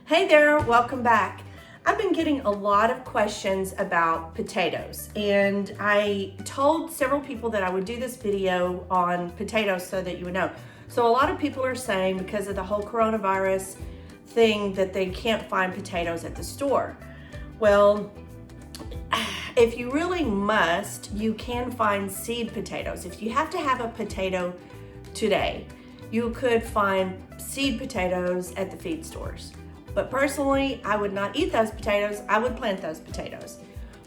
Hey there, welcome back. I've been getting a lot of questions about potatoes, and I told several people that I would do this video on potatoes so that you would know. So a lot of people are saying because of the whole coronavirus thing that they can't find potatoes at the store. Well, if you really must, you can find seed potatoes. If you have to have a potato today, you could find seed potatoes at the feed stores. But personally, I would not eat those potatoes. I would plant those potatoes.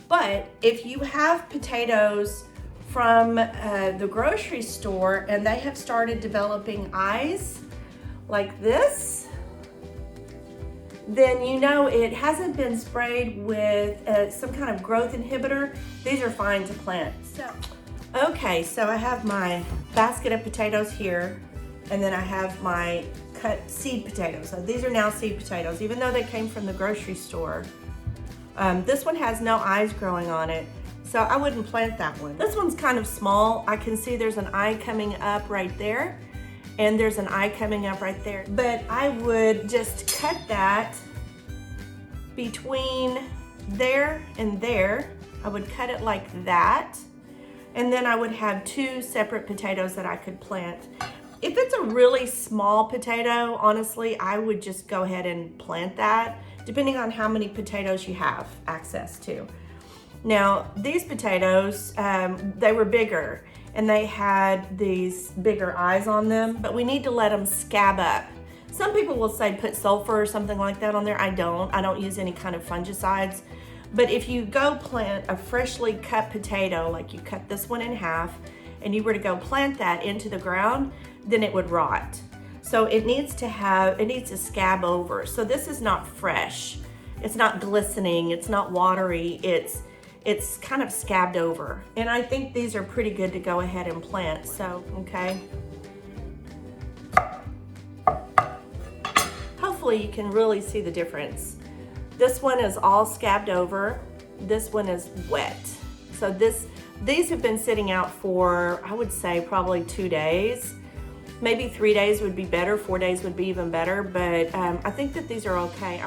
But if you have potatoes from the grocery store and they have started developing eyes like this, then you know it hasn't been sprayed with some kind of growth inhibitor. These are fine to plant. Okay, so I have my basket of potatoes here, and then I have my cut seed potatoes. So these are now seed potatoes, even though they came from the grocery store. This one has no eyes growing on it, so I wouldn't plant that one. This one's kind of small. I can see there's an eye coming up right there, and there's an eye coming up right there. But I would just cut that between there and there. I would cut it like that, and then I would have two separate potatoes that I could plant. If it's a really small potato, honestly, I would just go ahead and plant that, depending on how many potatoes you have access to. Now, these potatoes, they were bigger, and they had these bigger eyes on them, but we need to let them scab up. Some people will say put sulfur or something like that on there. I don't use any kind of fungicides. But if you go plant a freshly cut potato, like you cut this one in half, and you were to go plant that into the ground, then it would rot. So it needs to scab over. So this is not fresh. It's not glistening, it's not watery, it's kind of scabbed over. And I think these are pretty good to go ahead and plant, so, okay. Hopefully you can really see the difference. This one is all scabbed over. This one is wet. So these have been sitting out for, I would say, probably 2 days. Maybe 3 days would be better, 4 days would be even better, but I think that these are okay.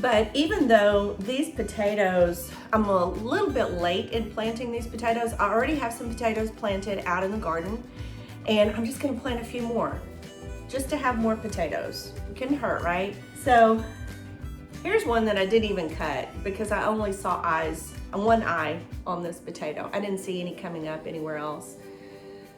But even though these potatoes, I'm a little bit late in planting these potatoes. I already have some potatoes planted out in the garden, and I'm just gonna plant a few more, just to have more potatoes. It couldn't hurt, right? So here's one that I didn't even cut because I only saw eyes, one eye on this potato. I didn't see any coming up anywhere else.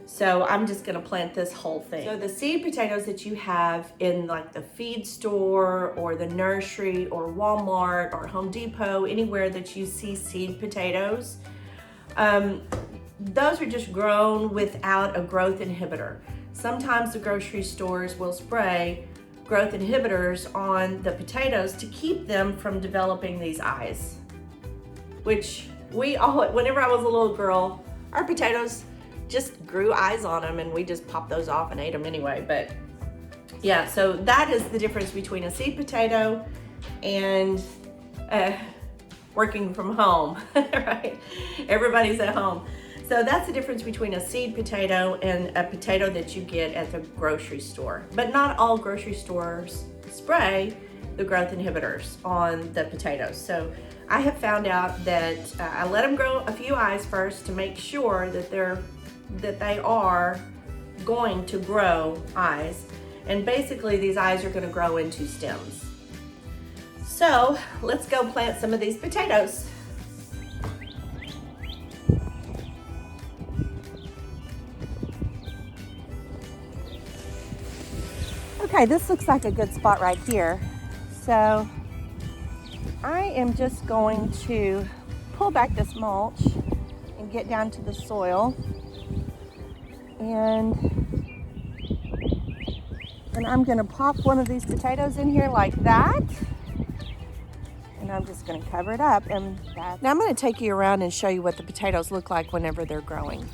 So I'm just gonna plant this whole thing. So the seed potatoes that you have in like the feed store or the nursery or Walmart or Home Depot, anywhere that you see seed potatoes, those are just grown without a growth inhibitor. Sometimes the grocery stores will spray growth inhibitors on the potatoes to keep them from developing these eyes, which whenever I was a little girl, our potatoes just grew eyes on them and we just popped those off and ate them anyway. But yeah, so that is the difference between a seed potato and working from home, right? Everybody's at home. So that's the difference between a seed potato and a potato that you get at the grocery store. But not all grocery stores spray the growth inhibitors on the potatoes. So I have found out that I let them grow a few eyes first to make sure that they are going to grow eyes. And basically these eyes are gonna grow into stems. So let's go plant some of these potatoes. Okay, this looks like a good spot right here. So I am just going to pull back this mulch and get down to the soil. And I'm gonna pop one of these potatoes in here like that. And I'm just gonna cover it up. And now I'm gonna take you around and show you what the potatoes look like whenever they're growing.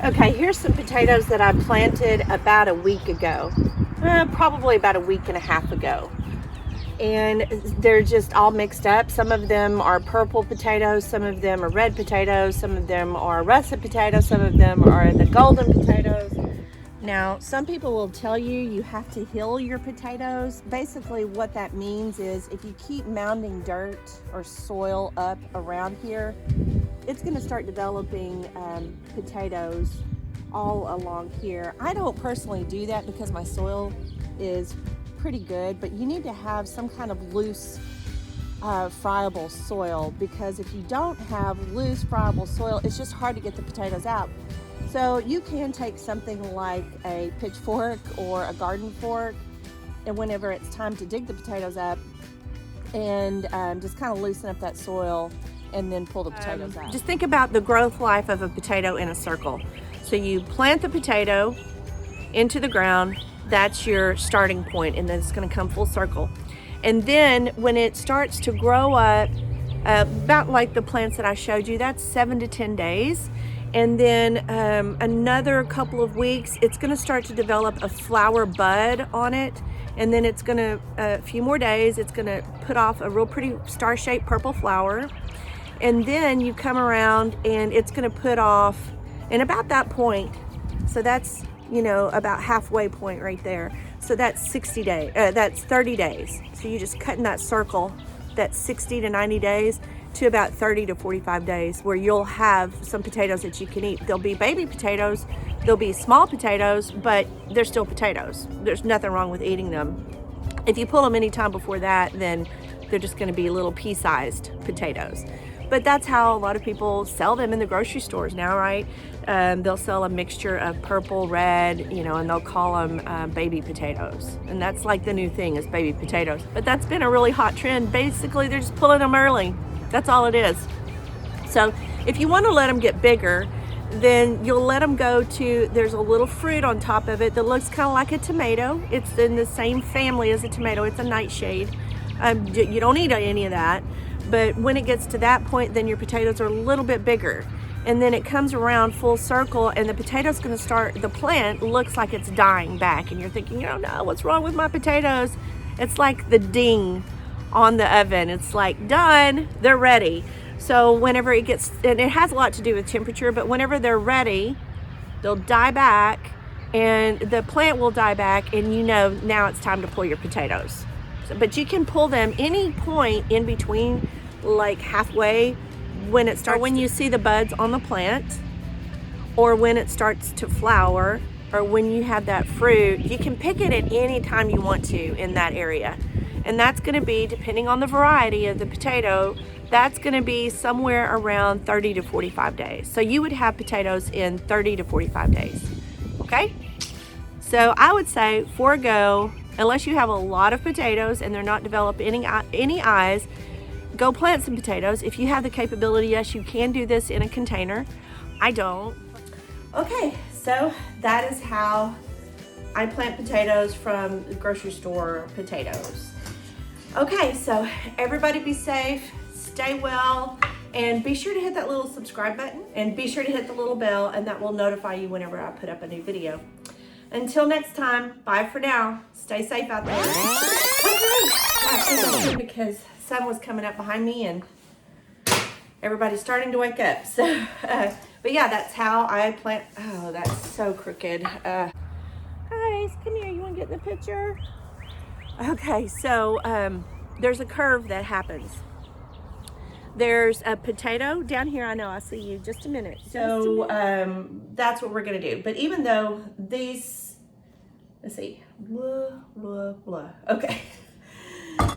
Okay, here's some potatoes that I planted about a week ago. Probably about a week and a half ago. And they're just all mixed up. Some of them are purple potatoes, some of them are red potatoes, some of them are russet potatoes, some of them are the golden potatoes. Now, some people will tell you you have to hill your potatoes. Basically, what that means is if you keep mounding dirt or soil up around here, it's going to start developing potatoes all along here. I don't personally do that because my soil is pretty good, but you need to have some kind of loose friable soil, because if you don't have loose friable soil, it's just hard to get the potatoes out. So you can take something like a pitchfork or a garden fork, and whenever it's time to dig the potatoes up, and just kind of loosen up that soil and then pull the potatoes out. Just think about the growth life of a potato in a circle. So you plant the potato into the ground, that's your starting point, and then it's going to come full circle. And then when it starts to grow up, about like the plants that I showed you, that's 7 to 10 days. And then another couple of weeks, it's going to start to develop a flower bud on it. And then it's going to, a few more days, it's going to put off a real pretty star-shaped purple flower. And then you come around and it's going to put off, and about that point, so that's, you know, about halfway point right there. So that's 60 days, that's 30 days. So you just cut in that circle, that's 60 to 90 days to about 30 to 45 days, where you'll have some potatoes that you can eat. There'll be baby potatoes, there'll be small potatoes, but they're still potatoes. There's nothing wrong with eating them. If you pull them any time before that, then they're just gonna be little pea-sized potatoes. But that's how a lot of people sell them in the grocery stores now, right? They'll sell a mixture of purple, red, you know, and they'll call them baby potatoes. And that's like the new thing, is baby potatoes. But that's been a really hot trend. Basically, they're just pulling them early. That's all it is. So if you want to let them get bigger, then you'll let them go to, there's a little fruit on top of it that looks kind of like a tomato. It's in the same family as a tomato. It's a nightshade. You don't eat any of that. But when it gets to that point, then your potatoes are a little bit bigger. And then it comes around full circle, and the potato's going to start, the plant looks like it's dying back. And you're thinking, oh no, what's wrong with my potatoes? It's like the ding on the oven. It's like, done, they're ready. So whenever it gets, and it has a lot to do with temperature, but whenever they're ready, they'll die back, and the plant will die back, and you know now it's time to pull your potatoes. But you can pull them any point in between, like halfway when it starts, when you see the buds on the plant, or when it starts to flower, or when you have that fruit. You can pick it at any time you want to in that area. And that's going to be, depending on the variety of the potato, that's going to be somewhere around 30 to 45 days. So you would have potatoes in 30 to 45 days. Okay? So I would say forego, unless you have a lot of potatoes and they're not developing any eyes, go plant some potatoes. If you have the capability, yes, you can do this in a container. I don't. Okay, so that is how I plant potatoes from the grocery store potatoes. Okay, so everybody be safe, stay well, and be sure to hit that little subscribe button, and be sure to hit the little bell, and that will notify you whenever I put up a new video. Until next time, bye for now. Stay safe out there. Okay, because sun was coming up behind me and everybody's starting to wake up. So, but yeah, that's how I plant. Oh, that's so crooked. Guys, come here. You want to get in the picture? Okay, so there's a curve that happens. There's a potato down here. I know, I see you. Just a minute. So that's what we're going to do. But even though these, let's see, blah, blah, blah. Okay.